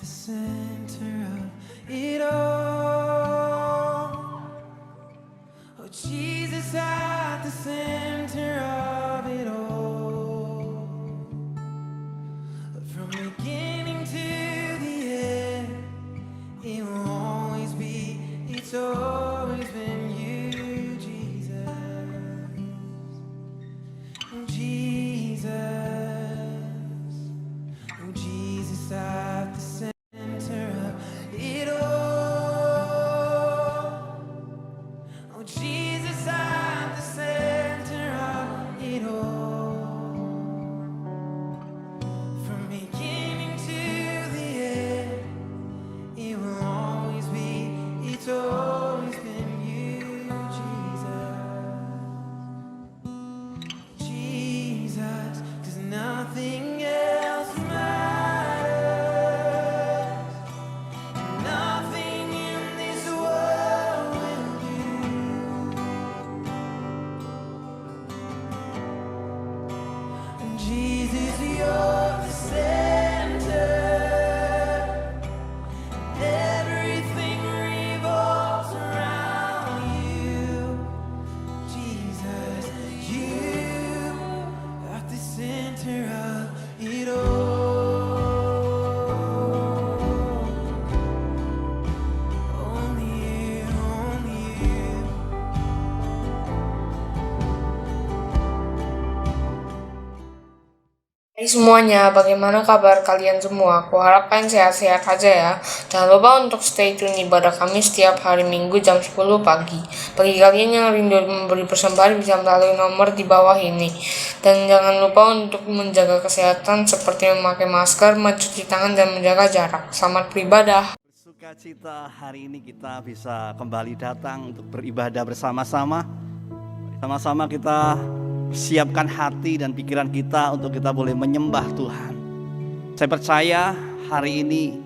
the center of it all. Oh, Jesus at the center of it all. From beginning to the end, it will always be, it's always been you, Jesus. Oh, Jesus. Oh, Jesus at the center of it all. Oh, Jesus at the center of it all. From beginning to the end, it will always be, it's always been you, Jesus. Jesus, 'cause nothing else matters. Nothing in this world will do. Jesus, you're the center. Everything revolves around you. Jesus, you are the center of it all. Only you, only you. Hai semuanya, bagaimana kabar kalian semua? Aku harap kalian sehat-sehat aja ya. Jangan lupa untuk stay tune ibadah kami setiap hari Minggu jam 10 pagi. Bagi kalian yang rindu memberi persembahan bisa melalui nomor di bawah ini. Dan jangan lupa untuk menjaga kesehatan seperti memakai masker, mencuci tangan, dan menjaga jarak. Selamat beribadah. Sukacita hari ini kita bisa kembali datang untuk beribadah bersama-sama. Sama-sama kita siapkan hati dan pikiran kita untuk kita boleh menyembah Tuhan. Saya percaya hari ini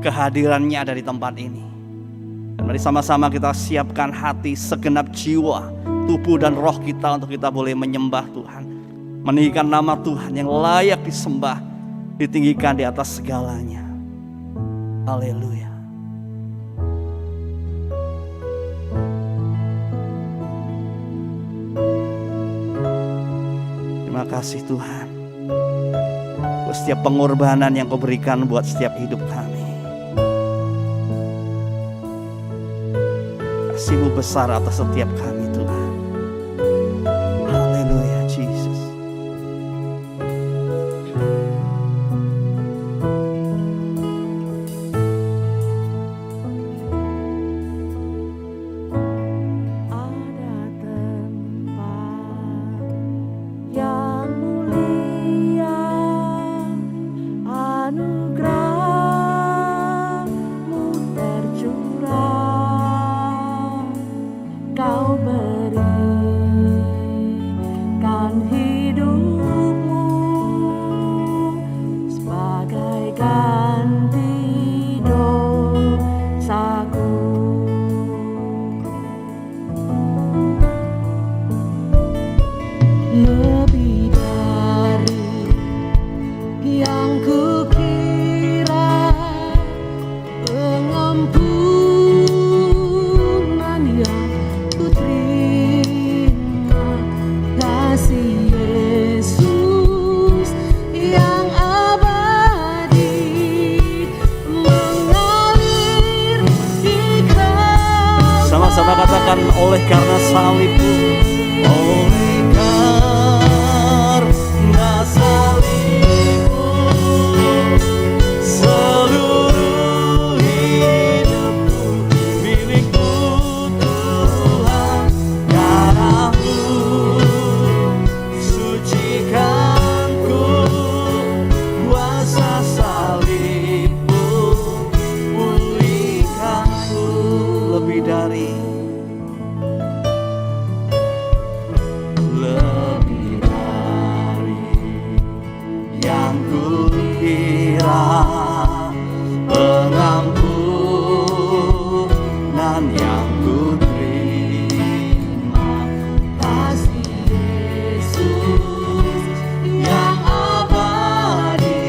kehadirannya ada di tempat ini. Dan mari sama-sama kita siapkan hati, segenap jiwa, tubuh dan roh kita untuk kita boleh menyembah Tuhan. Meninggikan nama Tuhan yang layak disembah, ditinggikan di atas segalanya. Haleluya. Terima kasih Tuhan buat setiap pengorbanan yang Kau berikan buat setiap hidup kami. Kasih-Mu besar atas setiap kami Tuhan. Haleluya Jesus. Ada tempat yang mulia, anugerah-Mu tercurah. Kau berikan hidupmu sebagai ganti dosaku. Lebih dari yang kukira, pengampunan yang kuterima, kasih Yesus yang abadi mengalir di Kau. Sama-sama katakan, oleh karena salib-Mu, oleh karena salib-Mu, seluruh hidupku milik-Mu Tuhan. Darah-Mu sucikanku, kuasa salib-Mu pulihkanku. Lebih dari yang kukira, pengampunan yang kuterima, kasih Yesus yang abadi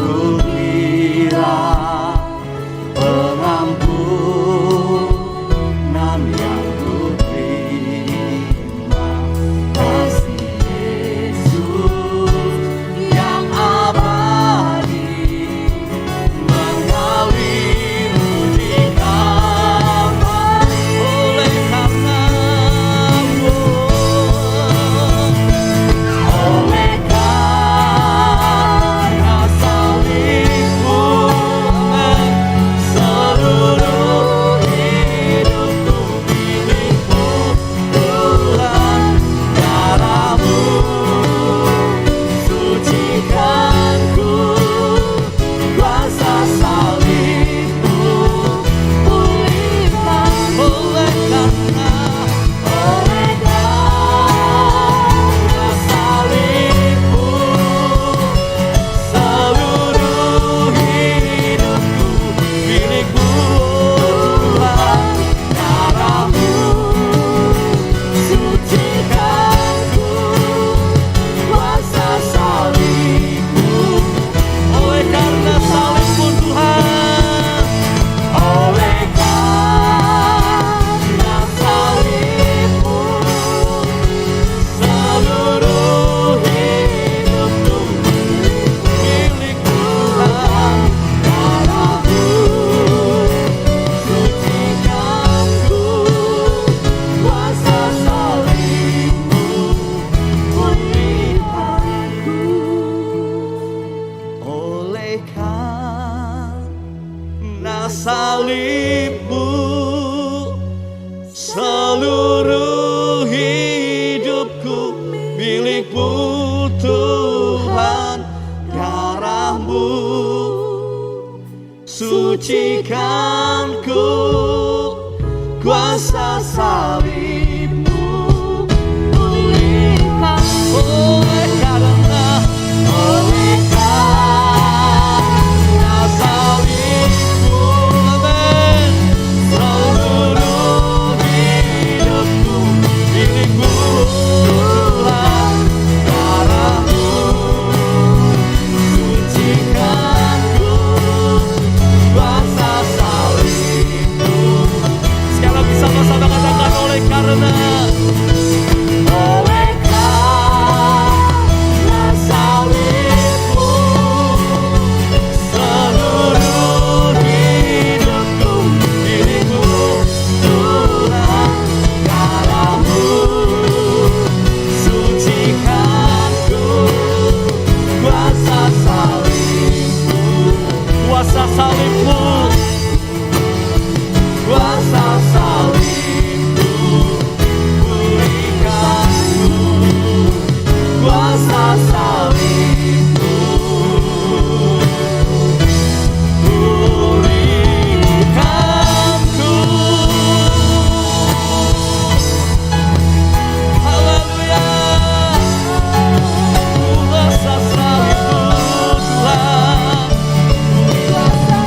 kukira pengampunan yang kuterima, kasih Yesus yang abadi mengalir di Kalvari. Oleh karena salibmu, seluruh hidupku milikmu Tuhan. Darahmu sucikanku, kuasa salibmu pulihkan. Oleh karena salibmu, seluruh hidupku milikmu Tuhan. Darahmu sucikanku, kuasa salibmu. Oleh karena salibmu Tuhan, oleh karena salibmu, seluruh hidupku milik Tuhan. Darahmu sucikanku, kuasa salibmu pulihkanku. Oleh karena salibmu, seluruh hidupku milikmu Tuhan. Darahmu sucikanku, kuasa salibmu pulihkan. Oleh karena salibmu, amin, seluruh hidupku milikmu Tuhan. Darahmu sucikanku, kuasa salibmu. Sekali lagi sama-sama katakan, oleh karena salibmu, seluruh hidupku milikmu Tuhan. Darahmu sucikanku, kuasa salibmu. Kuasa salibmu, kuasa salibmu pulihkanku, kuasa salibmu pulihkanku. Haleluya. Kuasa salibmu Tuhan, kuasa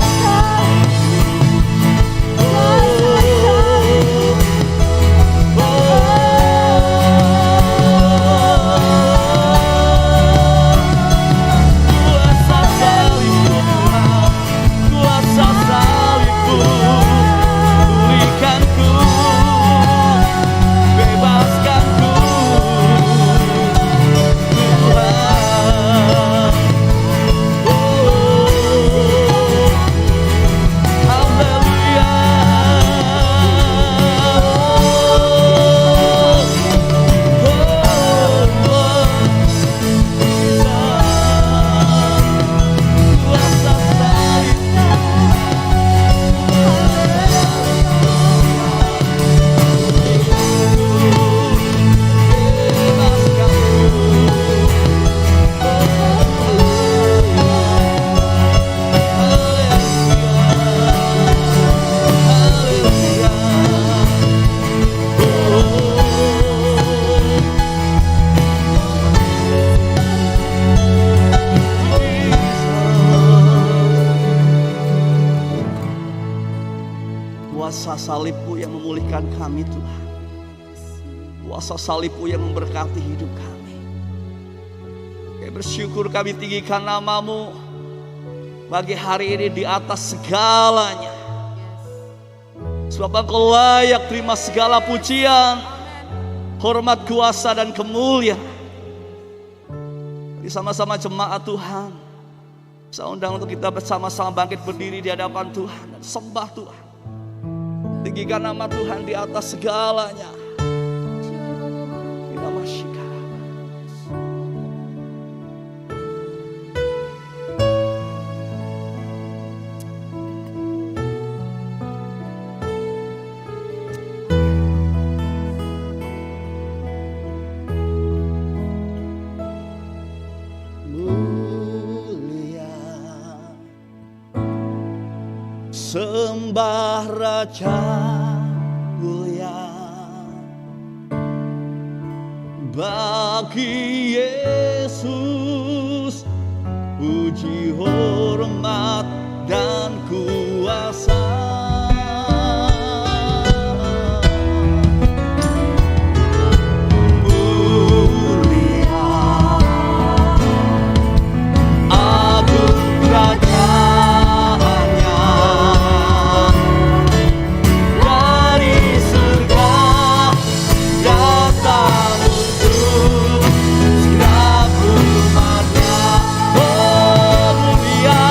Kuasa salibmu yang memulihkan kami Tuhan. Kuasa salibmu yang memberkati hidup kami. Kami bersyukur, kami tinggikan namamu. Pagi hari ini di atas segalanya. Sebab Engkau layak terima segala pujian, hormat, kuasa, dan kemuliaan. Mari sama-sama jemaat Tuhan, saya undang untuk kita bersama-sama bangkit berdiri di hadapan Tuhan dan sembah Tuhan. Tinggikan nama Tuhan di atas segalanya. Nama Syekh. Sembah Raja mulia, bagi Yesus puji, hormat, dan kuasa. Mulia, agung kerajaannya, dari surga datang untuk segala umatnya. Oh mulia,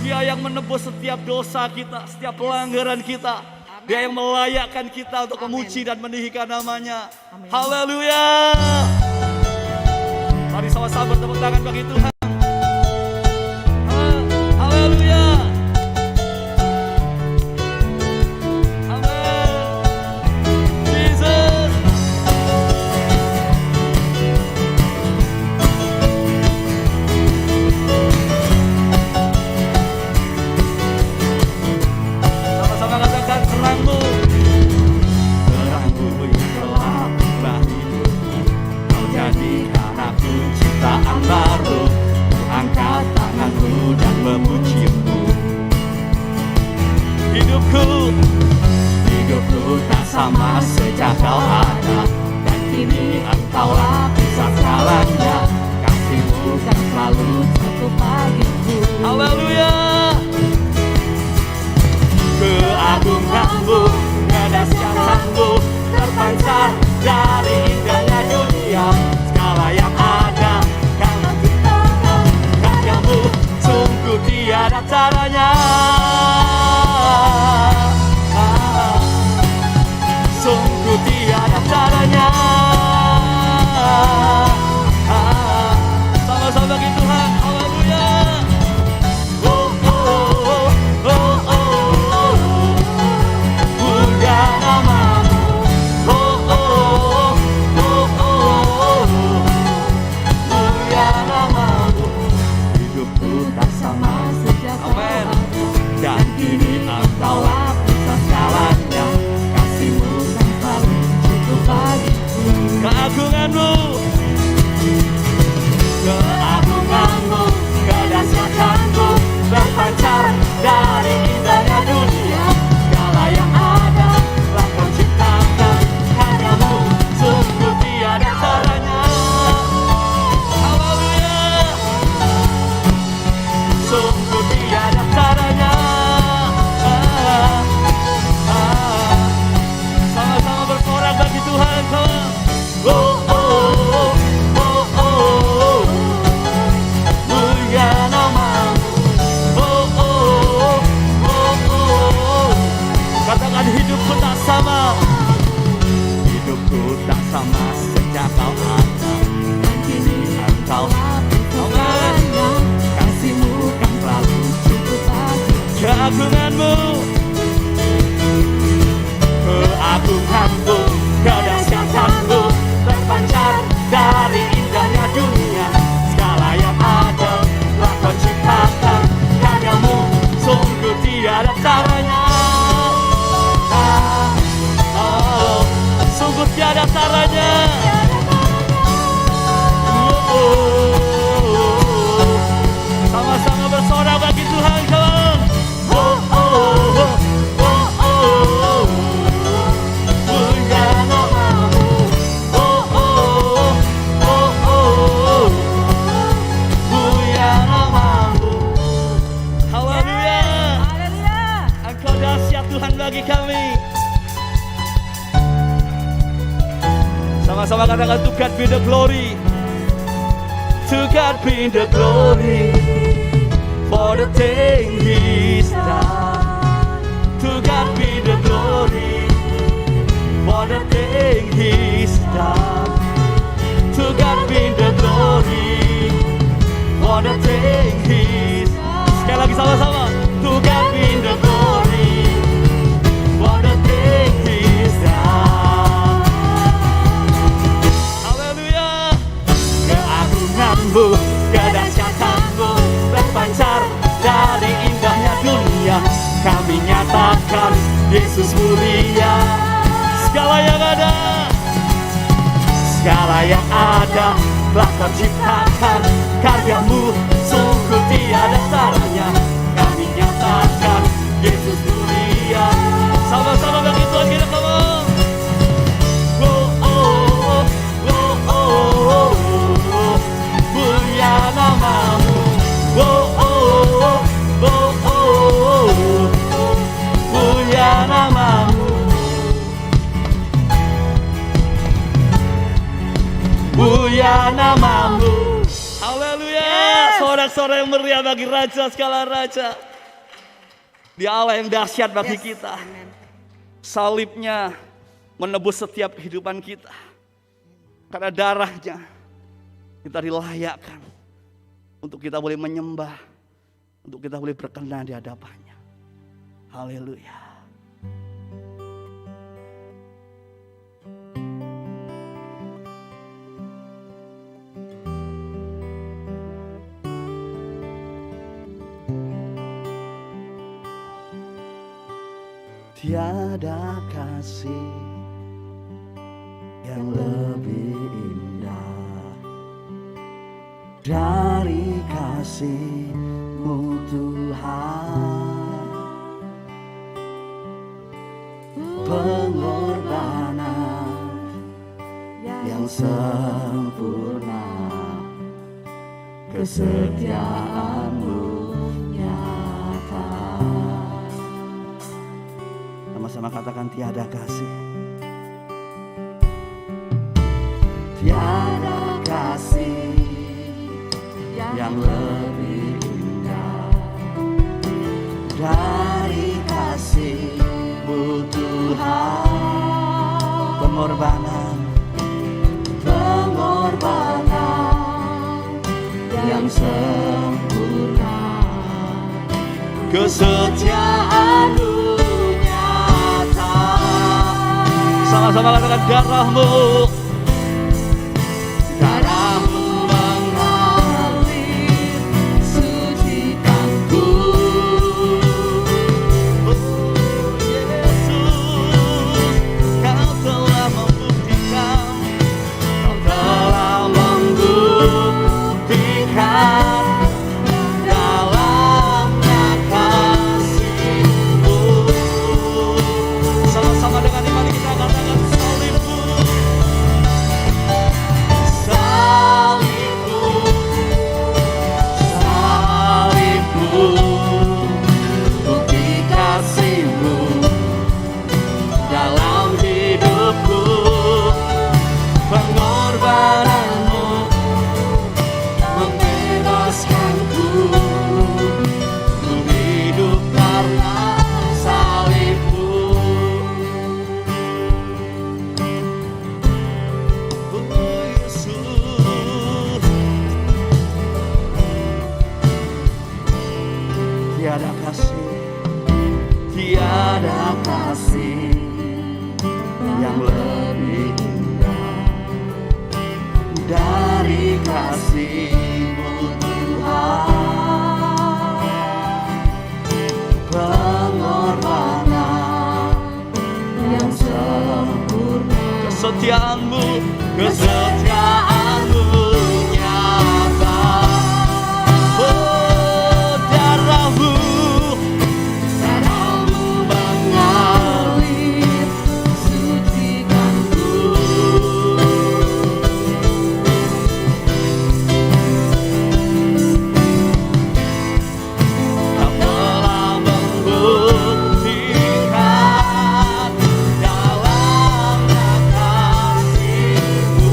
Dia yang menebus setiap dosa kita, setiap pelanggaran kita. Dia yang melayakkan kita untuk memuji dan meninggikan namanya. Haleluya. Mari sama-sama bertepuk tangan bagi Tuhan. Haleluya. Amin. Jesus. Sama-sama katakan terangmu. Terangmu yang telah bagimu. Kau jadikan aku ciptaan baru. Ku angkat tanganku dan memujimu. Hidupku tak sama sejak kau ada. Dan kini engkaulah pusat segalanya. Kasihmu kan selalu satu bagiku. Haleluya. Keagunganmu, kedahsyatanmu terpancar dari indahnya dunia. Segala yang ada karena ciptakan karyamu, sungguh tiada taranya. Sungguh tiada taranya. Sama-sama bagi Tuhan. Haleluya. Oh, oh, oh, oh, oh. Mulia namamu. Oh, oh, oh, oh. Mulia namamu. Hidupku tak sama sejak kau ada. Dan kini engkaulah pusat segalanya. Kasihmu kan selalu cukup bagiku. Keagunganmu, keagunganmu, kedahsyatanmu berpancar dari indahnya dunia. Segala yang ada telah kau ciptakan, karyamu sungguh tiada taranya. Haleluya. Sungguh tiada taranya. Sama-sama bersorak bagi Tuhan. Oh, oh, oh, oh, oh. Mulia namamu. Oh, oh, oh, oh. Katakan hidupku tak sama. Hidupku tak sama sejak kau ada. Dan kini engkau Amen. Kasihmu kan selalu cukup bagiku. Keagunganmu, keagunganmu, kedahsyatanmu terpancar dari indahnya dunia. Segala yang ada telah kau ciptakan, karyamu sungguh tiada taranya. Oh, sungguh tiada taranya. Oh, sama-sama bersorak bagi Tuhan, kawan. Oh, oh, oh, oh, oh. Mulia namamu. Oh, oh, oh, oh. Mulia namamu. Haleluya. Engkau dahsyat Tuhan bagi kami. Sama-sama katakan to God be the glory. To God be the glory for the thing He's done. To God be the glory for the thing He's done. To God be the glory for the thing He's done. Sekali lagi sama-sama. To God be the glory for the thing He's done. Haleluya. Keagunganmu, kedahsyatanmu berpancar dari indahnya dunia. Kami nyatakan Yesus mulia. Segala yang ada, segala yang ada telah kau ciptakan, karyamu sungguh tiada taranya. Kami nyatakan Yesus mulia. Sama-sama bagi Tuhan kita, come on. Oh, oh, oh, oh, oh. Mulia namamu. Oh, oh, oh, oh. Mulia namamu. Mulia namamu. Haleluya. Sorak-sorak yang meriah bagi Raja segala Raja. Dia Allah yang dahsyat bagi Yes. kita. Amen. Salibnya menebus setiap kehidupan kita. Karena darahnya kita dilayakkan untuk kita boleh menyembah, untuk kita boleh berkenan di hadapannya. Haleluya. Tiada kasih yang lebih indah dari kasih-Mu Tuhan. Pengorbanan yang sempurna, kesetiaan-Mu nyata. Sama-sama katakan tiada kasih. Tiada kasih yang lebih indah dari kasih-Mu Tuhan. Pengorbanan yang sempurna, kesetiaan-Mu nyata. Sama-sama katakan darah-Mu. Darah-Mu mengalir sucikanku. Oh Yesus, Kau telah membuktikan, Kau telah membuktikan dalamnya kasih-Mu. Sama-sama dengan iman kita katakan salib-Mu. Salib-Mu, bukti kasih-Mu dalam hidupku. Pengorbanan-Mu membebaskanku. Ku hidup karena salib-Mu. Oh Yesus, tiada kasih yang lebih indah dari kasih-Mu Tuhan. Pengorbanan yang sempurna, kesetiaan-Mu nyata. Oh darah-Mu mengalir sucikanku. Kau telah membuktikan dalamnya kasih-Mu.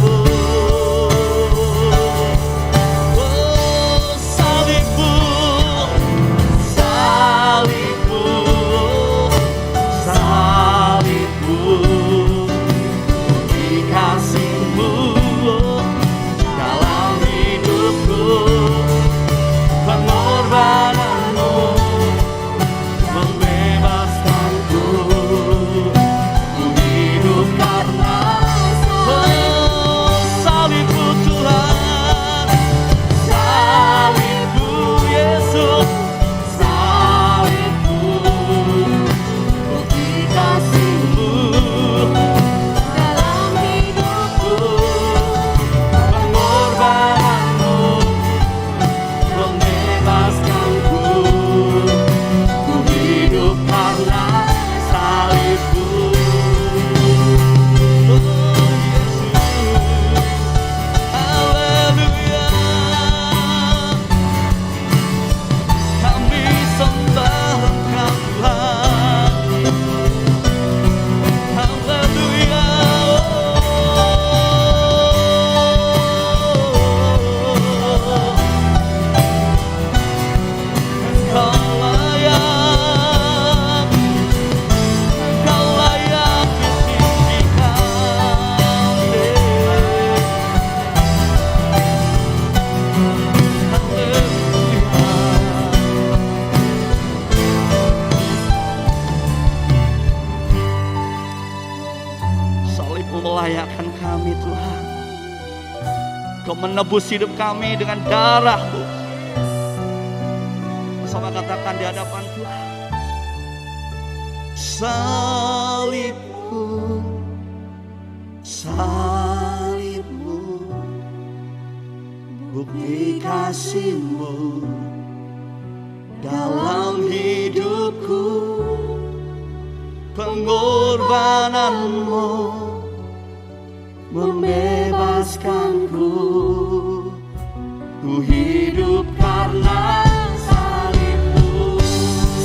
melayakkan kami Tuhan. Kau menebus hidup kami dengan darah-Mu. Bersama katakan di hadapan Tuhan. Salib-Mu, salib-Mu, bukti kasih-Mu dalam hidupku, pengorbanan-Mu membebaskanku. Ku hidup karena salib-Mu,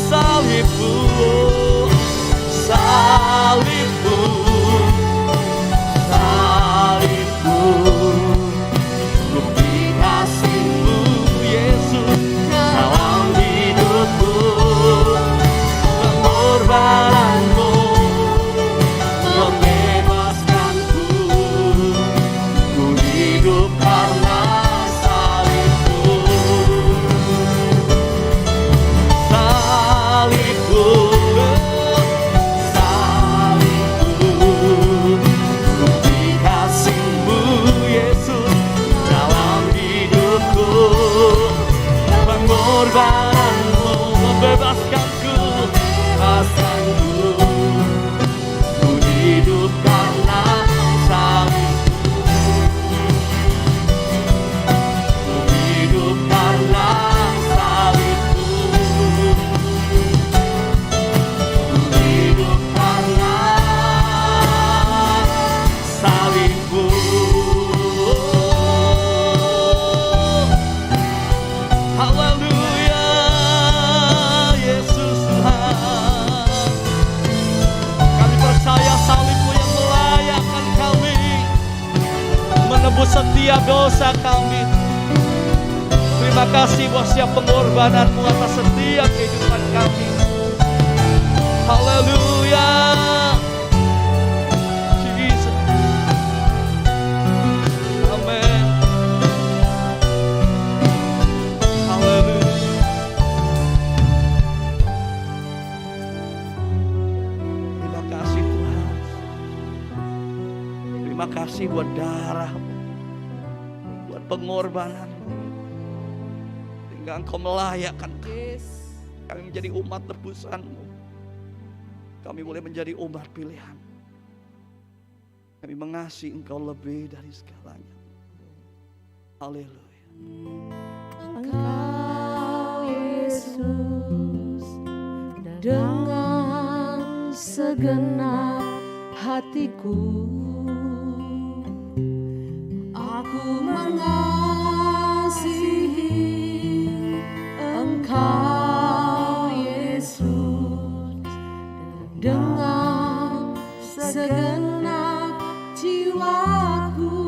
salib-Mu, salib-Mu, salib-Mu, bukti kasih-Mu Yesus dalam hidupku, pengorbanan-Mu membebaskanku. Ku hidup karena salib-Mu, salib-Mu, salib-Mu, bukti kasih-Mu Yesus dalam hidupku, pengorbanan-Mu membebaskanku, bebaskanku. Ku hidup karena salib-Mu, ku hidup karena salib-Mu, ku hidup karena salib-Mu. Haleluya, Yesus Tuhan. Kami percaya salib-Mu yang melayakkan kami, menebus setiap dosa kami. Terima kasih buat setiap pengorbanan-Mu atas setiap kehidupan kami. Haleluya, Jesus. Amin. Haleluya. Terima kasih Tuhan. Terima kasih buat darah-Mu, buat pengorbanan-Mu, sehingga Engkau melayakkan kami menjadi umat tebusan-Mu. Kami boleh menjadi umat pilihan. Kami mengasihi Engkau lebih dari segalanya. Haleluya. Engkau Yesus, dengan segenap hatiku aku mengasihi Engkau Yesus, dengan segenap jiwaku.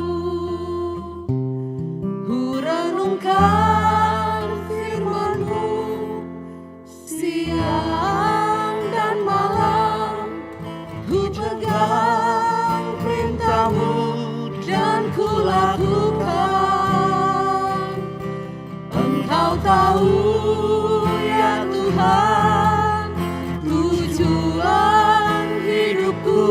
Ku renungkan firman-Mu siang dan malam, ku pegang perintah-Mu dan ku lakukan. Engkau tahu ya Tuhan, tujuan hidupku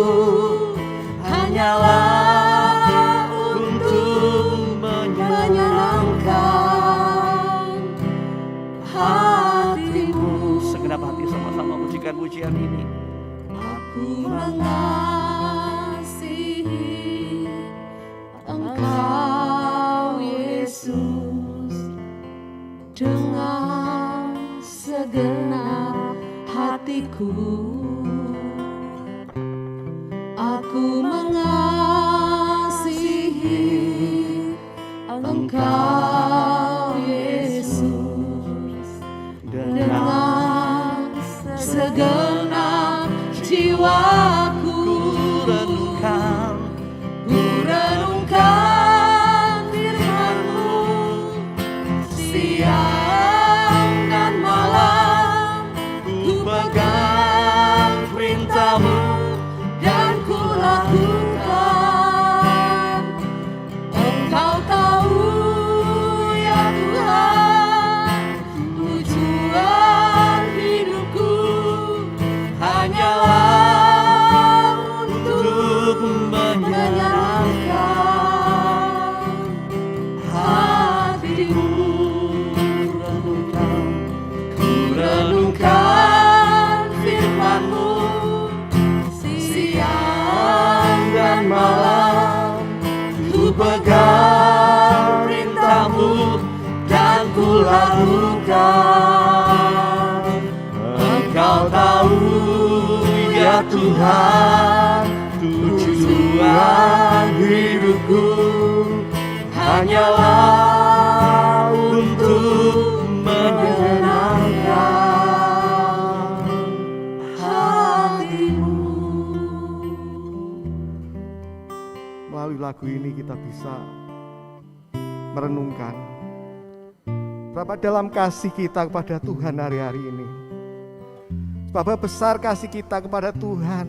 hanyalah untuk menyenangkan hati-Mu. Segenap hati sama-sama pujikan pujian ini. Aku mengasihi Engkau Yesus, dengan segenap hatiku. Aku mengasihi Engkau Yesus, dengan segenap jiwaku. Ku renungkan firman-Mu siang dan malam, ku pegang perintah-Mu dan ku lakukan. Engkau tahu ya Tuhan, tujuan hidupku hanyalah lakukan. Engkau tahu ya Tuhan, tujuan hidupku hanyalah untuk menyenangkan hatimu. Melalui lagu ini kita bisa merenungkan berapa dalam kasih kita kepada Tuhan hari-hari ini. Berapa besar kasih kita kepada Tuhan.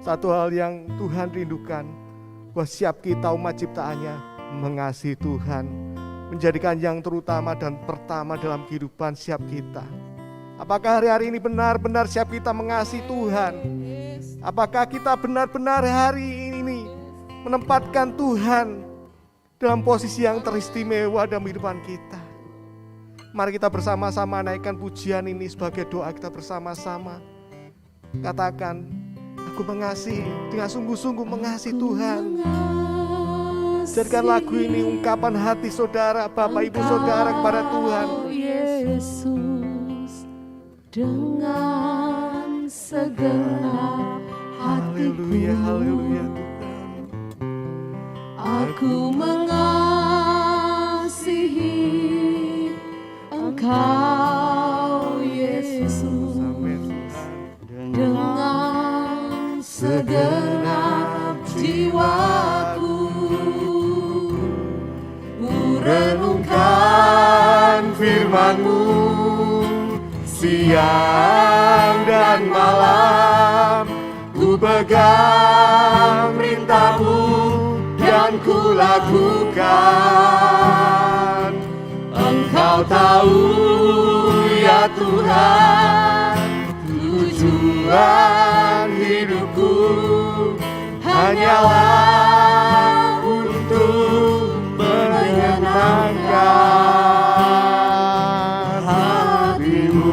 Satu hal yang Tuhan rindukan, bahwa siap kita umat ciptaannya mengasihi Tuhan, menjadikan yang terutama dan pertama dalam kehidupan siap kita. Apakah hari-hari ini benar-benar siap kita mengasihi Tuhan? Apakah kita benar-benar hari ini menempatkan Tuhan dalam posisi yang teristimewa dalam kehidupan kita? Mari kita bersama-sama naikkan pujian ini sebagai doa kita bersama-sama. Katakan, aku mengasihi, dengan sungguh-sungguh mengasihi Tuhan. Jadikan lagu ini ungkapan hati saudara, Bapak Ibu saudara kepada Tuhan. Yesus, dengan segenap hatiku, Haleluya, haleluya Tuhan. aku mengasihi Engkau Yesus, Amin. dengan segenap jiwaku. Renungkan firman-Mu siang dan malam, ku pegang perintah-Mu dan ku lakukan. Engkau tahu ya Tuhan, tujuan hidupku hanyalah untuk menyenangkan hatimu.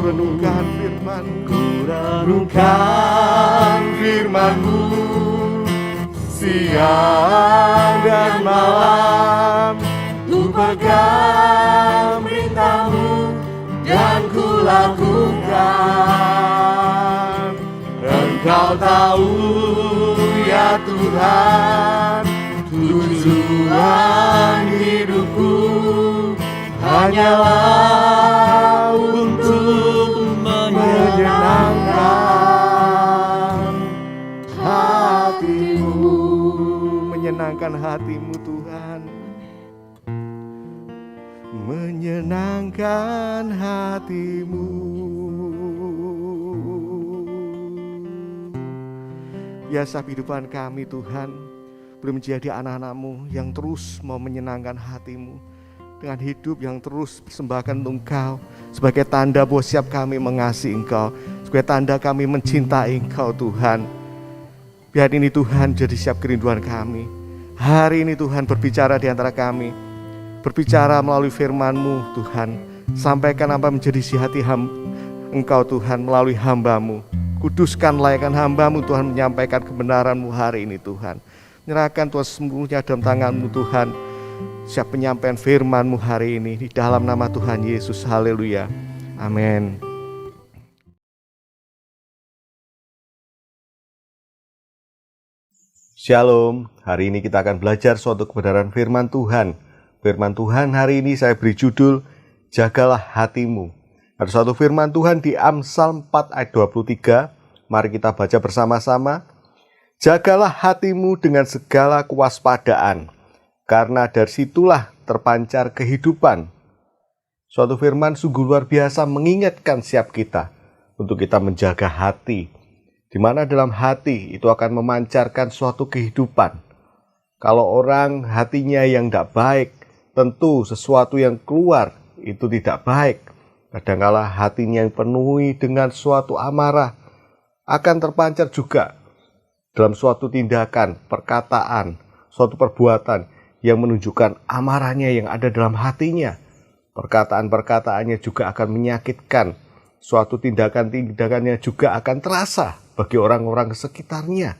Renungkan firman-Ku, renungkan firman-Mu siang dan malam, ku pegang perintah-Mu dan ku lakukan. Engkau tahu ya Tuhan, tujuan hidupku hanyalah untuk menyenangkan hatimu. Menyenangkan hatimu Tuhan, menyenangkan hatimu. Biasa kehidupan kami Tuhan boleh menjadi anak-anak-Mu yang terus mau menyenangkan hati-Mu, dengan hidup yang terus persembahkan untuk Engkau, sebagai tanda bahwa siap kami mengasihi Engkau, sebagai tanda kami mencintai Engkau Tuhan. Biar ini Tuhan jadi siap kerinduan kami. Hari ini Tuhan berbicara di antara kami, berbicara melalui firman-Mu Tuhan. Sampaikan apa menjadi isi hati Engkau Tuhan melalui hamba-Mu. Kuduskan layakkan hamba-Mu Tuhan menyampaikan kebenaran-Mu hari ini Tuhan. Menyerahkan Tuhan semuanya dalam tangan-Mu Tuhan. Siap penyampaian firman-Mu hari ini di dalam nama Tuhan Yesus. Haleluya. Amin. Shalom, hari ini kita akan belajar suatu kebenaran firman Tuhan. Firman Tuhan hari ini saya beri judul, Jagalah Hatimu. Ada suatu firman Tuhan di Amsal 4 ayat 23. Mari kita baca bersama-sama. Jagalah hatimu dengan segala kewaspadaan, karena dari situlah terpancar kehidupan. Suatu firman sungguh luar biasa mengingatkan siap kita untuk kita menjaga hati, di mana dalam hati itu akan memancarkan suatu kehidupan. Kalau orang hatinya yang tidak baik, tentu sesuatu yang keluar itu tidak baik. Kadangkala hatinya yang penuhi dengan suatu amarah akan terpancar juga dalam suatu tindakan, perkataan, suatu perbuatan yang menunjukkan amarahnya yang ada dalam hatinya. Perkataan-perkataannya juga akan menyakitkan. Suatu tindakan-tindakannya juga akan terasa bagi orang-orang sekitarnya.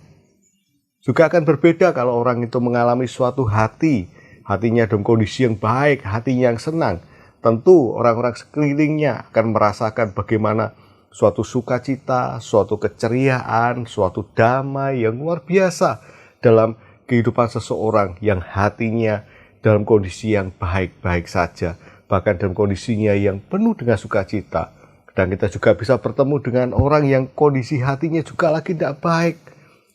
Juga akan berbeda kalau orang itu mengalami suatu hati hatinya dalam kondisi yang baik, hatinya yang senang, tentu orang-orang sekelilingnya akan merasakan bagaimana suatu sukacita, suatu keceriaan, suatu damai yang luar biasa dalam kehidupan seseorang yang hatinya dalam kondisi yang baik-baik saja, bahkan dalam kondisinya yang penuh dengan sukacita. Dan kita juga bisa bertemu dengan orang yang kondisi hatinya juga lagi tidak baik,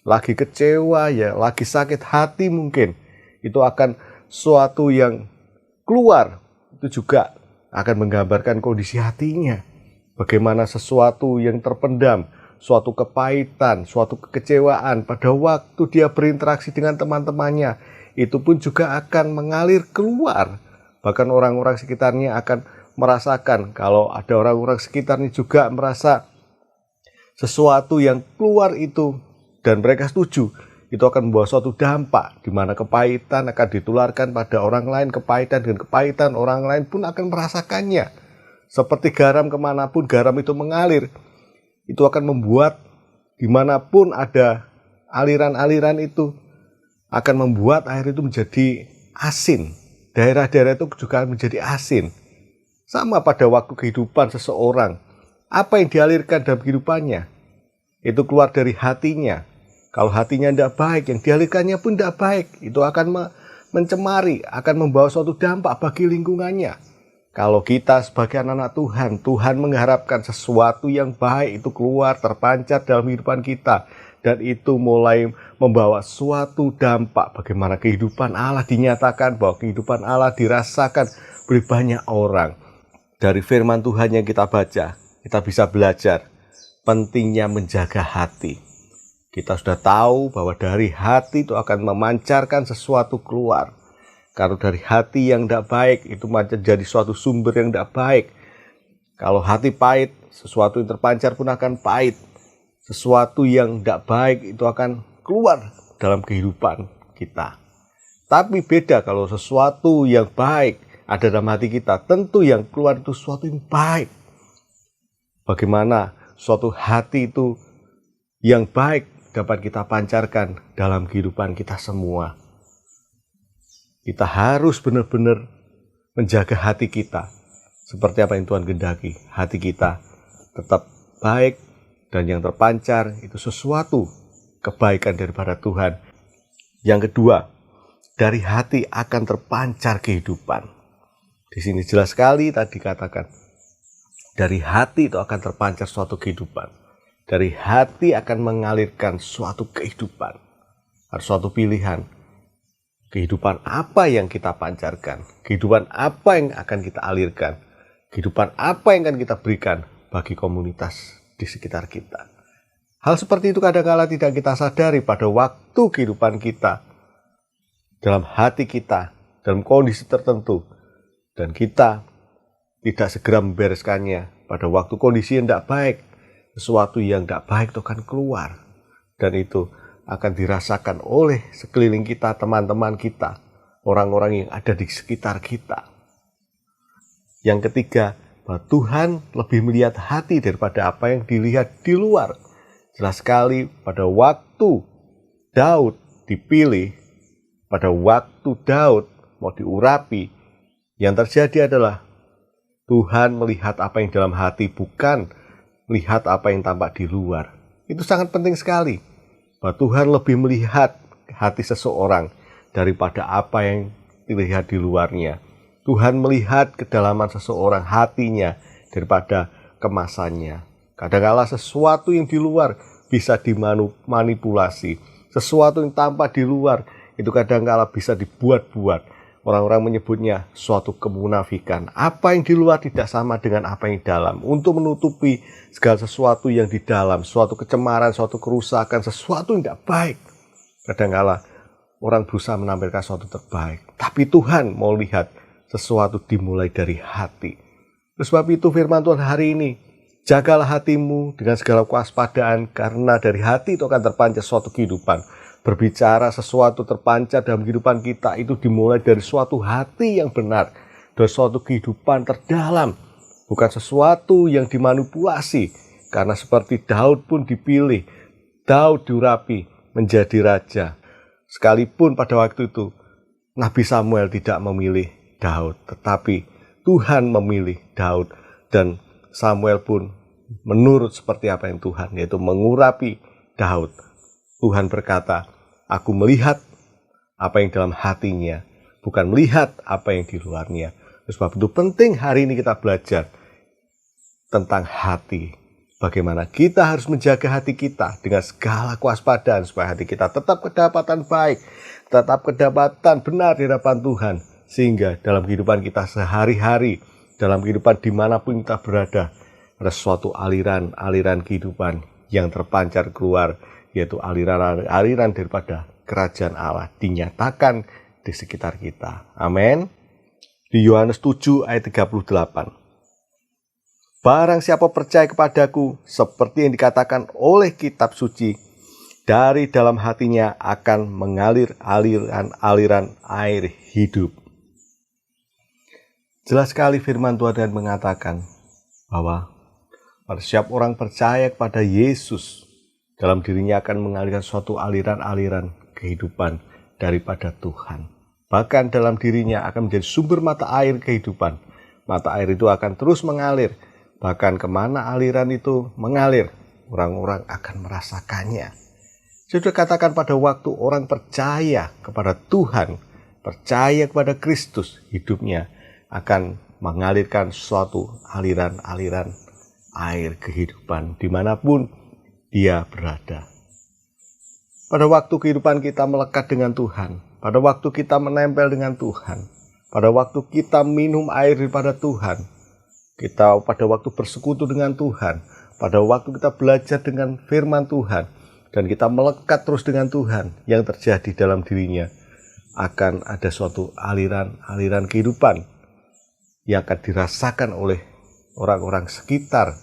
lagi kecewa, ya, lagi sakit hati mungkin. Itu akan suatu yang keluar, itu juga akan menggambarkan kondisi hatinya. Bagaimana sesuatu yang terpendam, suatu kepahitan, suatu kekecewaan pada waktu dia berinteraksi dengan teman-temannya, itu pun juga akan mengalir keluar. Bahkan orang-orang sekitarnya akan merasakan, kalau ada orang-orang sekitarnya juga merasa sesuatu yang keluar itu dan mereka setuju, itu akan membawa suatu dampak di mana kepahitan akan ditularkan pada orang lain, kepahitan dengan kepahitan orang lain pun akan merasakannya. Seperti garam, kemanapun garam itu mengalir, itu akan membuat dimanapun ada aliran-aliran itu akan membuat air itu menjadi asin. Daerah-daerah itu juga menjadi asin. Sama pada waktu kehidupan seseorang, apa yang dialirkan dalam kehidupannya itu keluar dari hatinya. Kalau hatinya tidak baik, yang dialirkannya pun tidak baik, itu akan mencemari, akan membawa suatu dampak bagi lingkungannya. Kalau kita sebagai anak-anak Tuhan, Tuhan mengharapkan sesuatu yang baik itu keluar, terpancar dalam kehidupan kita. Dan itu mulai membawa suatu dampak bagaimana kehidupan Allah dinyatakan, bahwa kehidupan Allah dirasakan oleh banyak orang. Dari firman Tuhan yang kita baca, kita bisa belajar pentingnya menjaga hati. Kita sudah tahu bahwa dari hati itu akan memancarkan sesuatu keluar. Kalau dari hati yang tidak baik, itu menjadi suatu sumber yang tidak baik. Kalau hati pahit, sesuatu yang terpancar pun akan pahit. Sesuatu yang tidak baik itu akan keluar dalam kehidupan kita. Tapi beda kalau sesuatu yang baik ada dalam hati kita, tentu yang keluar itu sesuatu yang baik. Bagaimana suatu hati itu yang baik dapat kita pancarkan dalam kehidupan kita semua. Kita harus benar-benar menjaga hati kita. Seperti apa yang Tuhan kehendaki. Hati kita tetap baik dan yang terpancar itu sesuatu kebaikan daripada Tuhan. Yang kedua, dari hati akan terpancar kehidupan. Di sini jelas sekali tadi katakan, dari hati itu akan terpancar suatu kehidupan. Dari hati akan mengalirkan suatu kehidupan. Harus suatu pilihan. Kehidupan apa yang kita pancarkan? Kehidupan apa yang akan kita alirkan? Kehidupan apa yang akan kita berikan bagi komunitas di sekitar kita? Hal seperti itu kadang-kala tidak kita sadari pada waktu kehidupan kita, dalam hati kita, dalam kondisi tertentu. Dan kita tidak segera membereskannya pada waktu kondisi yang tidak baik. Sesuatu yang tidak baik itu akan keluar. Dan itu akan dirasakan oleh sekeliling kita, teman-teman kita, orang-orang yang ada di sekitar kita. Yang ketiga, bahwa Tuhan lebih melihat hati daripada apa yang dilihat di luar. Jelas sekali pada waktu Daud dipilih, pada waktu Daud mau diurapi, yang terjadi adalah Tuhan melihat apa yang dalam hati, bukan melihat apa yang tampak di luar. Itu sangat penting sekali. Bahwa Tuhan lebih melihat hati seseorang daripada apa yang dilihat di luarnya. Tuhan melihat kedalaman seseorang, hatinya, daripada kemasannya. Kadang-kala sesuatu yang di luar bisa dimanipulasi. Sesuatu yang tampak di luar itu kadang-kala bisa dibuat-buat. Orang-orang menyebutnya suatu kemunafikan. Apa yang di luar tidak sama dengan apa yang di dalam. Untuk menutupi segala sesuatu yang di dalam. Suatu kecemaran, suatu kerusakan, sesuatu yang tidak baik. Kadang-kala orang berusaha menampilkan sesuatu terbaik. Tapi Tuhan mau lihat sesuatu dimulai dari hati. Oleh sebab itu firman Tuhan hari ini, jagalah hatimu dengan segala kewaspadaan, karena dari hati itu akan terpancar suatu kehidupan. Berbicara sesuatu terpancar dalam kehidupan kita itu dimulai dari suatu hati yang benar, dari suatu kehidupan terdalam, bukan sesuatu yang dimanipulasi. Karena seperti Daud pun dipilih, Daud diurapi menjadi raja. Sekalipun pada waktu itu Nabi Samuel tidak memilih Daud, tetapi Tuhan memilih Daud, dan Samuel pun menurut seperti apa yang Tuhan, yaitu mengurapi Daud. Tuhan berkata, aku melihat apa yang dalam hatinya, bukan melihat apa yang di luarnya. Sebab itu penting hari ini kita belajar tentang hati. Bagaimana kita harus menjaga hati kita dengan segala kewaspadaan supaya hati kita tetap kedapatan baik, tetap kedapatan benar di hadapan Tuhan. Sehingga dalam kehidupan kita sehari-hari, dalam kehidupan dimanapun kita berada, ada suatu aliran kehidupan yang terpancar keluar, yaitu aliran daripada kerajaan Allah dinyatakan di sekitar kita. Amin. Di Yohanes 7 ayat 38. Barang siapa percaya kepadaku, seperti yang dikatakan oleh kitab suci, dari dalam hatinya akan mengalir aliran air hidup. Jelas sekali firman Tuhan dan mengatakan bahwa pada setiap orang percaya kepada Yesus, dalam dirinya akan mengalirkan suatu aliran-aliran kehidupan daripada Tuhan. Bahkan dalam dirinya akan menjadi sumber mata air kehidupan. Mata air itu akan terus mengalir. Bahkan kemana aliran itu mengalir, orang-orang akan merasakannya. Sudah katakan pada waktu orang percaya kepada Tuhan, percaya kepada Kristus, hidupnya akan mengalirkan suatu aliran-aliran air kehidupan dimanapun dia berada. Pada waktu kehidupan kita melekat dengan Tuhan, pada waktu kita menempel dengan Tuhan, pada waktu kita minum air daripada Tuhan, kita pada waktu bersekutu dengan Tuhan, pada waktu kita belajar dengan firman Tuhan, dan kita melekat terus dengan Tuhan, yang terjadi dalam dirinya akan ada suatu aliran kehidupan yang akan dirasakan oleh orang-orang sekitar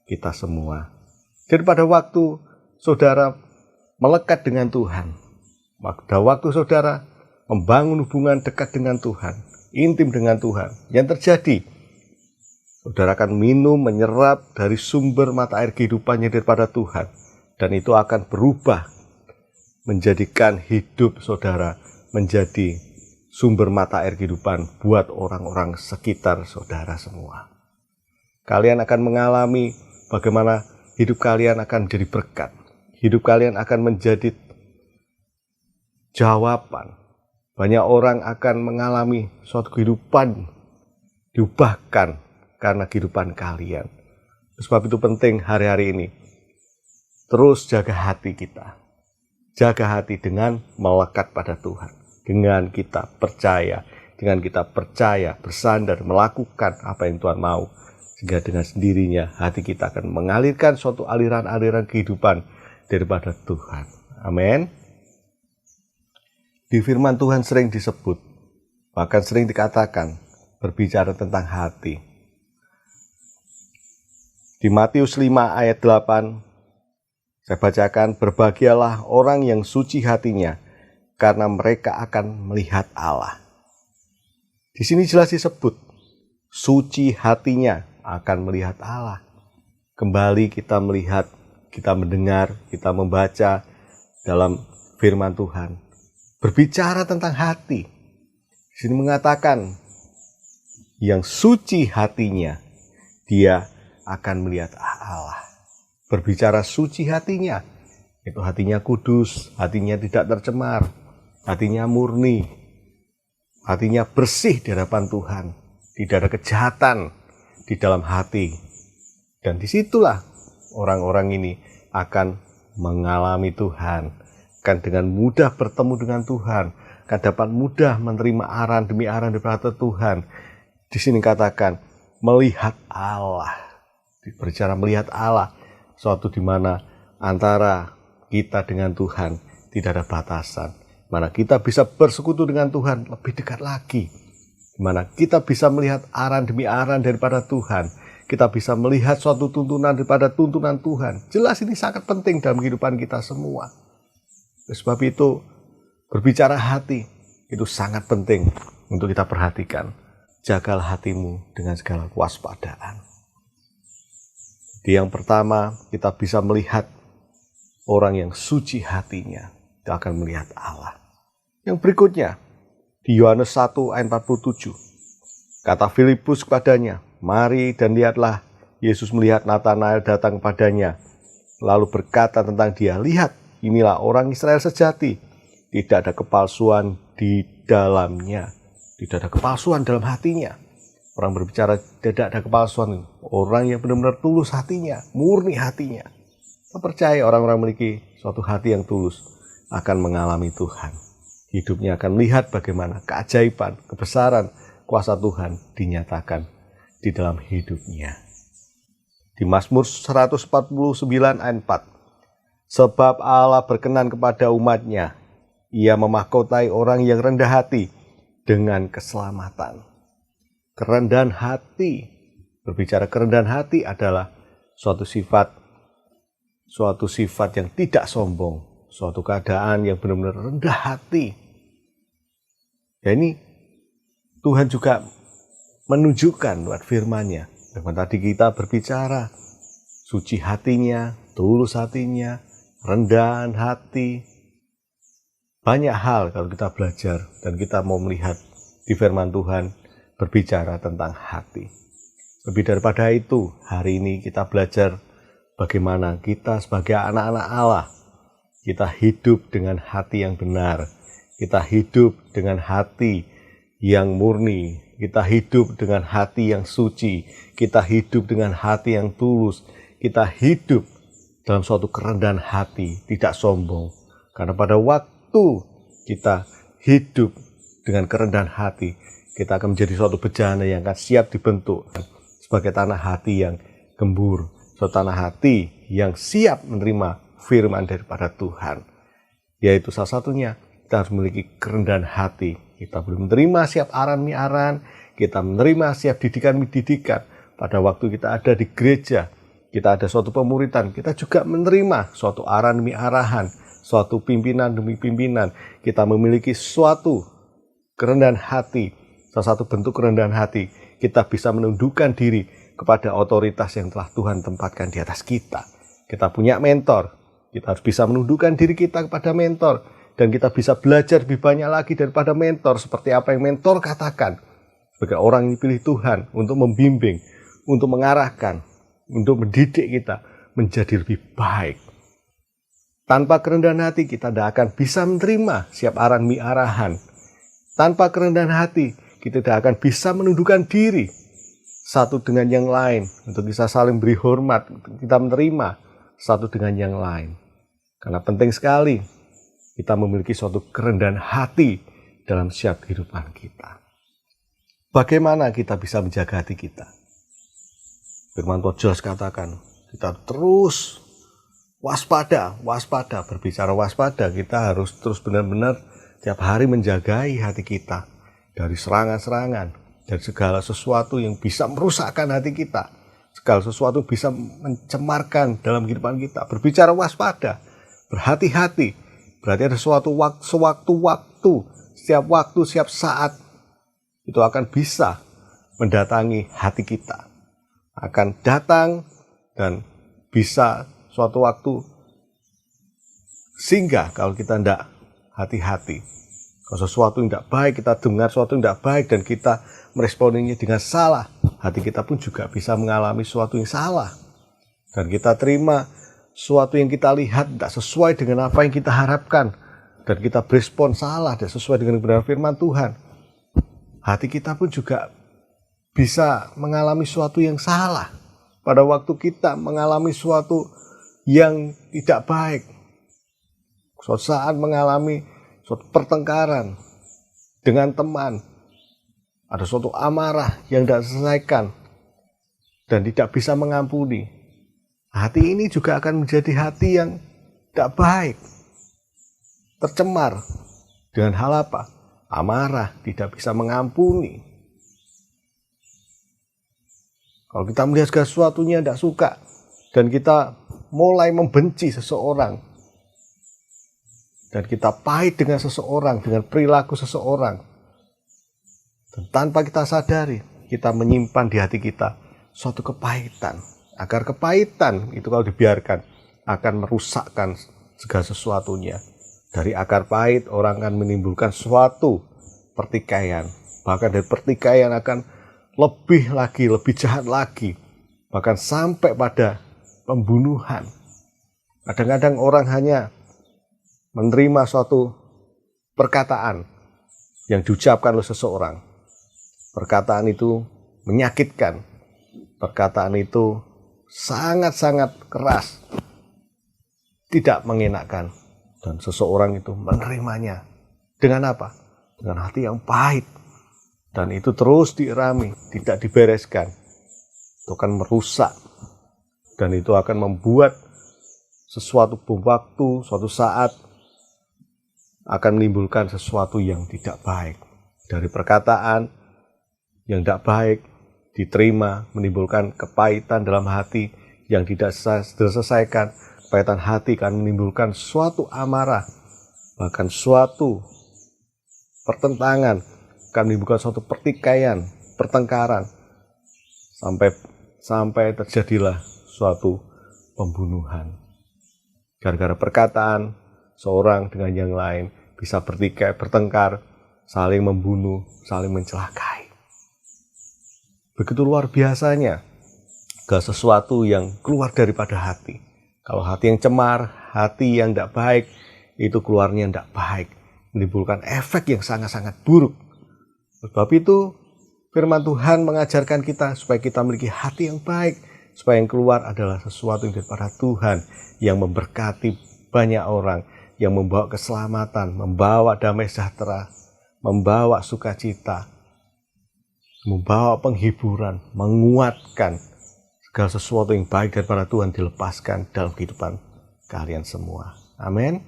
kita semua. Jadi pada waktu saudara melekat dengan Tuhan, pada waktu saudara membangun hubungan dekat dengan Tuhan, intim dengan Tuhan, yang terjadi, saudara akan minum, menyerap dari sumber mata air kehidupannya daripada Tuhan. Dan itu akan berubah, menjadikan hidup saudara menjadi sumber mata air kehidupan buat orang-orang sekitar saudara semua. Kalian akan mengalami bagaimana hidup kalian akan menjadi berkat. Hidup kalian akan menjadi jawaban. Banyak orang akan mengalami suatu kehidupan diubahkan karena kehidupan kalian. Sebab itu penting hari-hari ini terus jaga hati kita. Jaga hati dengan melekat pada Tuhan. Dengan kita percaya bersandar, melakukan apa yang Tuhan mau. Sehingga dengan sendirinya hati kita akan mengalirkan suatu aliran-aliran kehidupan daripada Tuhan. Amin. Di firman Tuhan sering disebut, bahkan sering dikatakan, berbicara tentang hati. Di Matius 5 ayat 8, saya bacakan, berbahagialah orang yang suci hatinya, karena mereka akan melihat Allah. Di sini jelas disebut, suci hatinya akan melihat Allah. Kembali kita melihat, kita mendengar, kita membaca dalam firman Tuhan. Berbicara tentang hati. Di sini mengatakan, yang suci hatinya, dia akan melihat Allah. Berbicara suci hatinya, itu hatinya kudus, hatinya tidak tercemar, hatinya murni, hatinya bersih di hadapan Tuhan, tidak ada kejahatan di dalam hati. Dan disitulah orang-orang ini akan mengalami Tuhan, akan dengan mudah bertemu dengan Tuhan, akan dapat mudah menerima arahan demi arahan daripada Tuhan. Di sini katakan melihat Allah, berbicara melihat Allah, suatu di mana antara kita dengan Tuhan tidak ada batasan. Mana kita bisa bersekutu dengan Tuhan lebih dekat lagi. Mana kita bisa melihat arahan demi arahan daripada Tuhan. Kita bisa melihat suatu tuntunan daripada tuntunan Tuhan. Jelas ini sangat penting dalam kehidupan kita semua. Sebab itu berbicara hati itu sangat penting untuk kita perhatikan. Jagalah hatimu dengan segala kewaspadaan. Yang pertama, kita bisa melihat orang yang suci hatinya, kita akan melihat Allah. Yang berikutnya, Di Yohanes 1 ayat 47, kata Filipus kepadanya, "Mari dan lihatlah." Yesus melihat Natanael datang kepadanya, lalu berkata tentang dia, "Lihat, inilah orang Israel sejati. Tidak ada kepalsuan di dalamnya." Tidak ada kepalsuan dalam hatinya. Orang berbicara tidak ada kepalsuan. Orang yang benar-benar tulus hatinya, murni hatinya. Saya percaya orang-orang memiliki suatu hati yang tulus akan mengalami Tuhan. Hidupnya akan melihat bagaimana keajaiban, kebesaran, kuasa Tuhan dinyatakan di dalam hidupnya. Di Mazmur 149 ayat 4, sebab Allah berkenan kepada umatnya, Ia memahkotai orang yang rendah hati dengan keselamatan. Kerendahan hati, berbicara kerendahan hati adalah suatu sifat yang tidak sombong, suatu keadaan yang benar-benar rendah hati. Ya, ini Tuhan juga menunjukkan lewat firman-Nya. Dengan tadi kita berbicara, suci hatinya, tulus hatinya, rendahan hati. Banyak hal kalau kita belajar dan kita mau melihat di firman Tuhan berbicara tentang hati. Lebih daripada itu, hari ini kita belajar bagaimana kita sebagai anak-anak Allah, kita hidup dengan hati yang benar, kita hidup dengan hati yang murni, kita hidup dengan hati yang suci, kita hidup dengan hati yang tulus, kita hidup dalam suatu kerendahan hati, tidak sombong. Karena pada waktu kita hidup dengan kerendahan hati, kita akan menjadi suatu bejana yang akan siap dibentuk sebagai tanah hati yang gembur, suatu tanah hati yang siap menerima firman daripada Tuhan. Yaitu salah satunya kita harus memiliki kerendahan hati. Kita belum menerima siap aran-miaran, kita menerima siap didikan-didikan. Pada waktu kita ada di gereja, kita ada suatu pemuritan, kita juga menerima suatu aran-miarahan, suatu pimpinan demi pimpinan. Kita memiliki suatu kerendahan hati. Salah satu bentuk kerendahan hati, kita bisa menundukkan diri kepada otoritas yang telah Tuhan tempatkan di atas kita. Kita punya mentor, kita harus bisa menundukkan diri kita kepada mentor. Dan kita bisa belajar lebih banyak lagi daripada mentor, seperti apa yang mentor katakan. Sebagai orang yang dipilih Tuhan untuk membimbing, untuk mengarahkan, untuk mendidik kita menjadi lebih baik. Tanpa kerendahan hati kita tidak akan bisa menerima siap aran-miarahan. Tanpa kerendahan hati kita tidak akan bisa menundukkan diri satu dengan yang lain, untuk bisa saling beri hormat, kita menerima satu dengan yang lain. Karena penting sekali kita memiliki suatu kerendahan hati dalam setiap kehidupan kita. Bagaimana kita bisa menjaga hati kita? Firman Tuhan jelas katakan, kita terus waspada. Berbicara waspada, kita harus terus benar-benar tiap hari menjagai hati kita dari serangan-serangan, dari segala sesuatu yang bisa merusakkan hati kita, segala sesuatu bisa mencemarkan dalam kehidupan kita. Berbicara waspada, berhati-hati, berarti ada suatu sewaktu-waktu, setiap saat itu akan bisa mendatangi hati kita. Akan datang dan bisa suatu waktu singgah kalau kita tidak hati-hati. Kalau sesuatu yang tidak baik, kita dengar sesuatu yang tidak baik dan kita meresponinya dengan salah, hati kita pun juga bisa mengalami sesuatu yang salah. Dan kita terima sesuatu yang kita lihat tidak sesuai dengan apa yang kita harapkan, dan kita berespon salah, tidak sesuai dengan kebenaran firman Tuhan. Hati kita pun juga bisa mengalami sesuatu yang salah pada waktu kita mengalami sesuatu yang tidak baik. Suatu saat mengalami suatu pertengkaran dengan teman, ada suatu amarah yang tidak diselesaikan dan tidak bisa mengampuni. Hati ini juga akan menjadi hati yang tidak baik, tercemar dengan hal apa? Amarah, tidak bisa mengampuni. Kalau kita melihat segala sesuatunya tidak suka dan kita mulai membenci seseorang, dan kita pahit dengan seseorang, dengan perilaku seseorang, dan tanpa kita sadari, kita menyimpan di hati kita suatu kepahitan. Agar kepahitan itu kalau dibiarkan akan merusakkan segala sesuatunya. Dari akar pahit orang akan menimbulkan sesuatu pertikaian. Bahkan dari pertikaian akan lebih lagi, lebih jahat lagi. Bahkan sampai pada pembunuhan. Kadang-kadang orang hanya menerima suatu perkataan yang diucapkan oleh seseorang. Perkataan itu menyakitkan. Perkataan itu sangat-sangat keras. Tidak mengenakkan. Dan seseorang itu menerimanya. Dengan apa? Dengan hati yang pahit. Dan itu terus diirami, tidak dibereskan. Itu akan merusak. Dan itu akan membuat sesuatu waktu, suatu saat akan menimbulkan sesuatu yang tidak baik. Dari perkataan yang tidak baik diterima, menimbulkan kepahitan dalam hati yang tidak diselesaikan. Kepahitan hati akan menimbulkan suatu amarah, bahkan suatu pertentangan, akan menimbulkan suatu pertikaian, pertengkaran, sampai terjadilah suatu pembunuhan. Gara-gara perkataan seorang dengan yang lain bisa bertikai, bertengkar, saling membunuh, saling mencelakai. Begitu luar biasanya segala sesuatu yang keluar daripada hati. Kalau hati yang cemar, hati yang tidak baik, itu keluarnya tidak baik, menimbulkan efek yang sangat-sangat buruk. Sebab itu firman Tuhan mengajarkan kita supaya kita memiliki hati yang baik, supaya yang keluar adalah sesuatu yang daripada Tuhan, yang memberkati banyak orang, yang membawa keselamatan, membawa damai sejahtera, membawa sukacita, membawa penghiburan, menguatkan segala sesuatu yang baik daripada Tuhan dilepaskan dalam kehidupan kalian semua. Amin.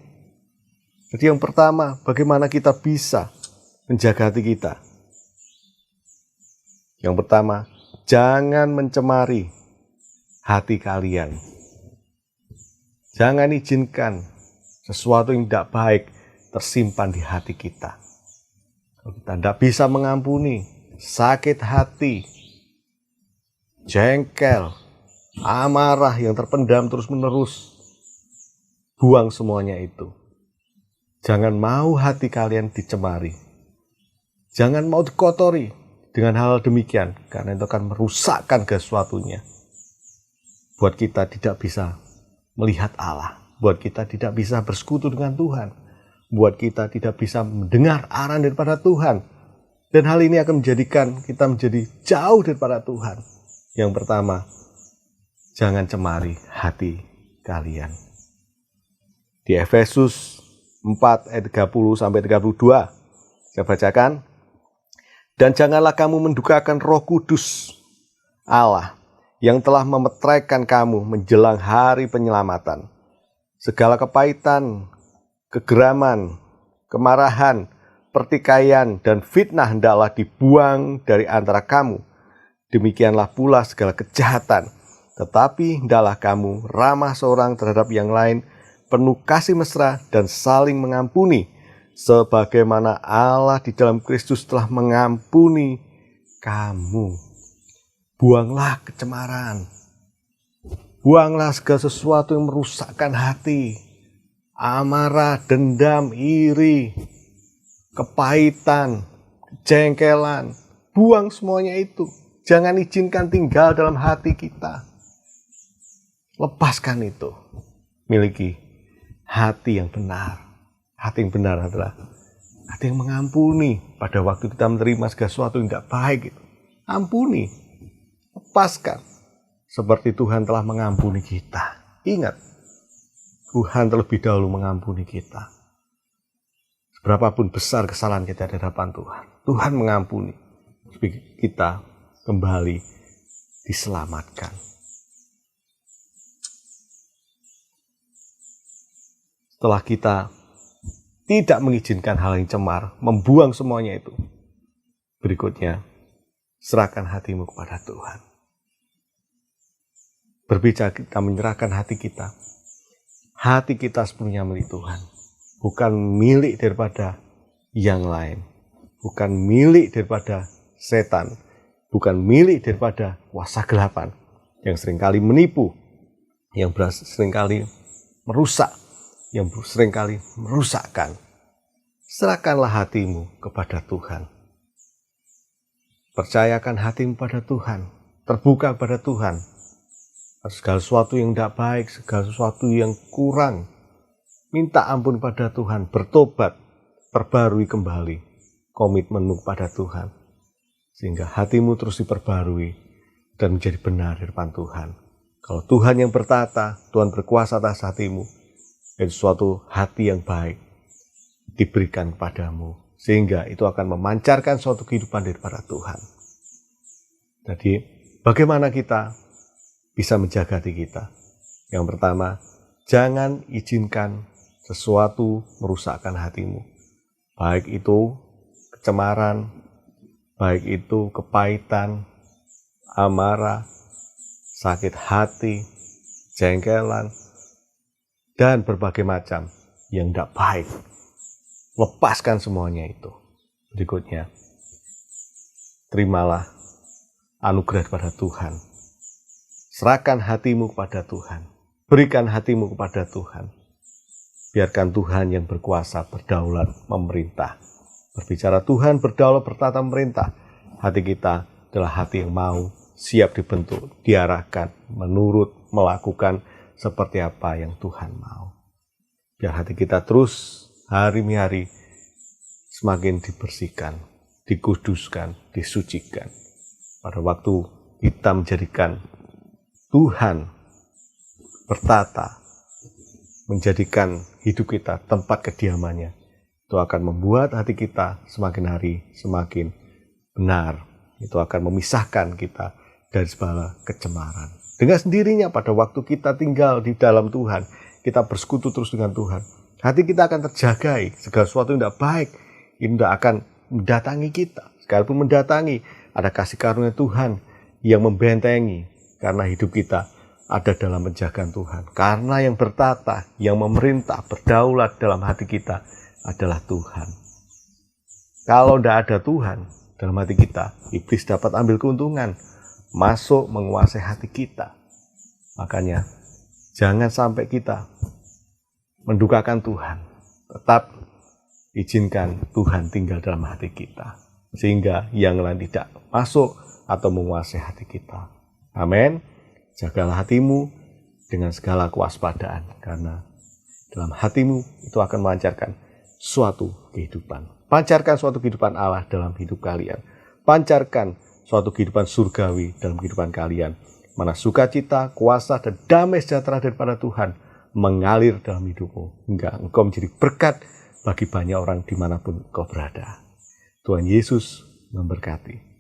Jadi yang pertama, bagaimana kita bisa menjaga hati kita? Yang pertama, jangan mencemari hati kalian. Jangan izinkan sesuatu yang tidak baik tersimpan di hati kita. Kalau kita tidak bisa mengampuni, sakit hati, jengkel, amarah yang terpendam terus-menerus, buang semuanya itu. Jangan mau hati kalian dicemari. Jangan mau dikotori dengan hal demikian, karena itu akan merusakkan sesuatunya. Buat kita tidak bisa melihat Allah, buat kita tidak bisa bersekutu dengan Tuhan, buat kita tidak bisa mendengar arahan daripada Tuhan. Dan hal ini akan menjadikan kita menjadi jauh daripada Tuhan. Yang pertama, jangan cemari hati kalian. Di Efesus 4 ayat 30-32, saya bacakan. Dan janganlah kamu mendukakan Roh Kudus Allah yang telah memetraikan kamu menjelang hari penyelamatan. Segala kepahitan, kegeraman, kemarahan, pertikaian, dan fitnah hendaklah dibuang dari antara kamu. Demikianlah pula segala kejahatan. Tetapi hendaklah kamu ramah seorang terhadap yang lain, penuh kasih mesra dan saling mengampuni, sebagaimana Allah di dalam Kristus telah mengampuni kamu. Buanglah kecemaran. Buanglah segala sesuatu yang merusakkan hati. Amarah, dendam, iri, kepahitan, kejengkelan. Buang semuanya itu. Jangan izinkan tinggal dalam hati kita. Lepaskan itu. Miliki hati yang benar. Hati yang benar adalah hati yang mengampuni pada waktu kita menerima segala sesuatu yang tidak baik. Ampuni, lepaskan. Seperti Tuhan telah mengampuni kita. Ingat, Tuhan terlebih dahulu mengampuni kita. Berapapun besar kesalahan kita di hadapan Tuhan, Tuhan mengampuni. Supaya kita kembali diselamatkan. Setelah kita tidak mengizinkan hal yang cemar, membuang semuanya itu, berikutnya, serahkan hatimu kepada Tuhan. Berbicara kita menyerahkan hati kita. Hati kita sepenuhnya milik Tuhan. Bukan milik daripada yang lain. Bukan milik daripada setan. Bukan milik daripada kuasa gelapan. Yang seringkali menipu. Yang seringkali merusak. Yang seringkali merusakkan. serahkanlah hatimu kepada Tuhan. Percayakan hatimu pada Tuhan, terbuka pada Tuhan. Segala sesuatu yang tidak baik, segala sesuatu yang kurang, minta ampun pada Tuhan, bertobat, perbarui kembali komitmenmu pada Tuhan. Sehingga hatimu terus diperbarui dan menjadi benar di depan Tuhan. Kalau Tuhan yang bertata, Tuhan berkuasa atas hatimu, itu suatu hati yang baik diberikan kepadamu. Sehingga itu akan memancarkan suatu kehidupan daripada Tuhan. Jadi bagaimana kita bisa menjaga hati kita? Yang pertama, jangan izinkan sesuatu merusakkan hatimu. Baik itu kecemaran, baik itu kepahitan, amarah, sakit hati, jengkelan, dan berbagai macam yang tidak baik. Lepaskan semuanya itu. Berikutnya, terimalah anugerah kepada Tuhan. Serahkan hatimu kepada Tuhan. Berikan hatimu kepada Tuhan. Biarkan Tuhan yang berkuasa berdaulat memerintah. Berbicara Tuhan berdaulat bertata memerintah. Hati kita adalah hati yang mau, siap dibentuk, diarahkan, menurut, melakukan seperti apa yang Tuhan mau. Biar hati kita terus hari-hari semakin dibersihkan, dikuduskan, disucikan. Pada waktu kita menjadikan Tuhan bertata, menjadikan hidup kita tempat kediamannya, itu akan membuat hati kita semakin hari semakin benar. Itu akan memisahkan kita dari segala kecemaran. Dengan sendirinya pada waktu kita tinggal di dalam Tuhan, kita bersekutu terus dengan Tuhan, hati kita akan terjagai. Segala sesuatu yang tidak baik itu tidak akan mendatangi kita. Sekalipun mendatangi, ada kasih karunia Tuhan yang membentengi. Karena hidup kita ada dalam penjagaan Tuhan. Karena yang bertata, yang memerintah, berdaulat dalam hati kita adalah Tuhan. Kalau tidak ada Tuhan dalam hati kita, iblis dapat ambil keuntungan, masuk menguasai hati kita. Makanya jangan sampai kita mendukakan Tuhan. Tetap izinkan Tuhan tinggal dalam hati kita. Sehingga yang lain tidak masuk atau menguasai hati kita. Amin. Jagalah hatimu dengan segala kewaspadaan. Karena dalam hatimu itu akan memancarkan suatu kehidupan. Pancarkan suatu kehidupan Allah dalam hidup kalian. Pancarkan suatu kehidupan surgawi dalam kehidupan kalian. Mana sukacita, kuasa, dan damai sejahtera daripada Tuhan mengalir dalam hidupmu. Hingga engkau menjadi berkat bagi banyak orang dimanapun engkau berada. Tuhan Yesus memberkati.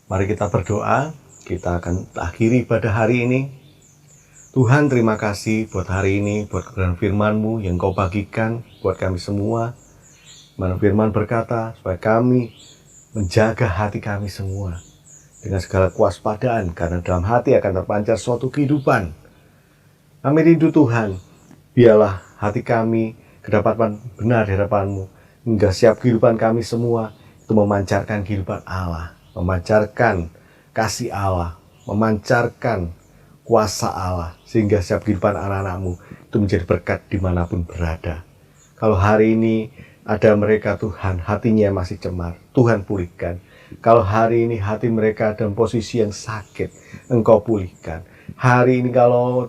Mari kita berdoa, kita akan akhiri pada hari ini. Tuhan, terima kasih buat hari ini, buat kebenaran firman-Mu yang Kau bagikan buat kami semua. Mana firman berkata, supaya kami menjaga hati kami semua dengan segala kewaspadaan, karena dalam hati akan terpancar suatu kehidupan. Kami rindu Tuhan, biarlah hati kami kedapatan benar di hadapan-Mu, hingga setiap kehidupan kami semua itu memancarkan kehidupan Allah, memancarkan kasih Allah, memancarkan kuasa Allah, sehingga setiap kehidupan anak-anak-Mu itu menjadi berkat dimanapun berada. Kalau hari ini ada mereka Tuhan, hatinya masih cemar, Tuhan pulihkan. Kalau hari ini hati mereka dalam posisi yang sakit, Engkau pulihkan. Hari ini kalau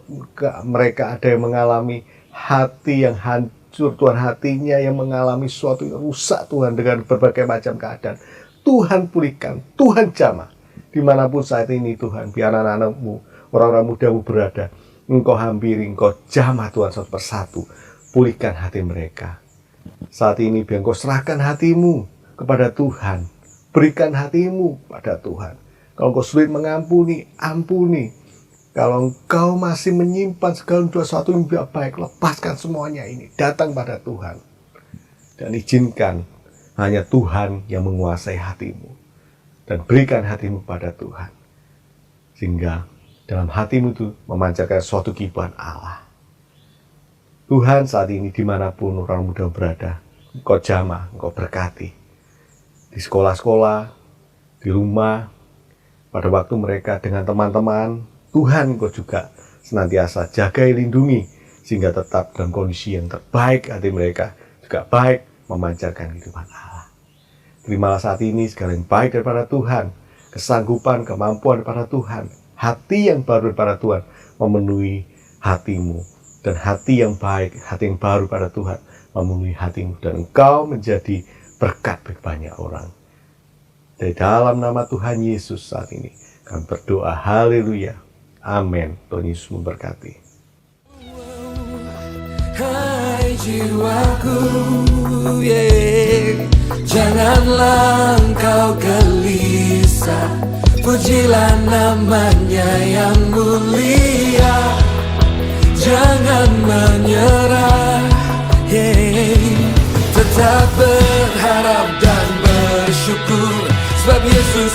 mereka ada yang mengalami hati yang hancur, Tuhan, hatinya yang mengalami sesuatu yang rusak Tuhan dengan berbagai macam keadaan, Tuhan pulihkan, Tuhan jamah. Dimanapun saat ini Tuhan, biar anak-anak-Mu, orang-orang muda-Mu berada, Engkau hampiri, Engkau jamah Tuhan satu persatu. Pulihkan hati mereka. Saat ini biar Engkau serahkan hatimu kepada Tuhan. Berikan hatimu pada Tuhan. Kalau Engkau sulit mengampuni, ampuni. Kalau Engkau masih menyimpan segala sesuatu yang tidak baik, lepaskan semuanya ini. Datang pada Tuhan. Dan izinkan hanya Tuhan yang menguasai hatimu. Dan berikan hatimu pada Tuhan. Sehingga dalam hatimu itu memancarkan suatu kehidupan Allah. Tuhan, saat ini dimanapun orang muda berada, Engkau jamah, Engkau berkati. Di sekolah-sekolah, di rumah, pada waktu mereka dengan teman-teman, Tuhan Engkau juga senantiasa jagai, lindungi, sehingga tetap dalam kondisi yang terbaik hati mereka, juga baik memancarkan kehidupan Allah. Terimalah saat ini segala yang baik daripada Tuhan, kesanggupan, kemampuan daripada Tuhan, hati yang baru daripada Tuhan memenuhi hatimu, dan hati yang baik, hati yang baru pada Tuhan memenuhi hatimu, dan engkau menjadi berkat bagi banyak orang. Dari dalam nama Tuhan Yesus saat ini kami berdoa, haleluya, amin. Tuhan Yesus memberkati. Hai jiwaku, janganlah engkau gelisah, pujilah namanya yang mulia. Jangan menyerah, tetap berharap dan bersyukur, sebab Yesus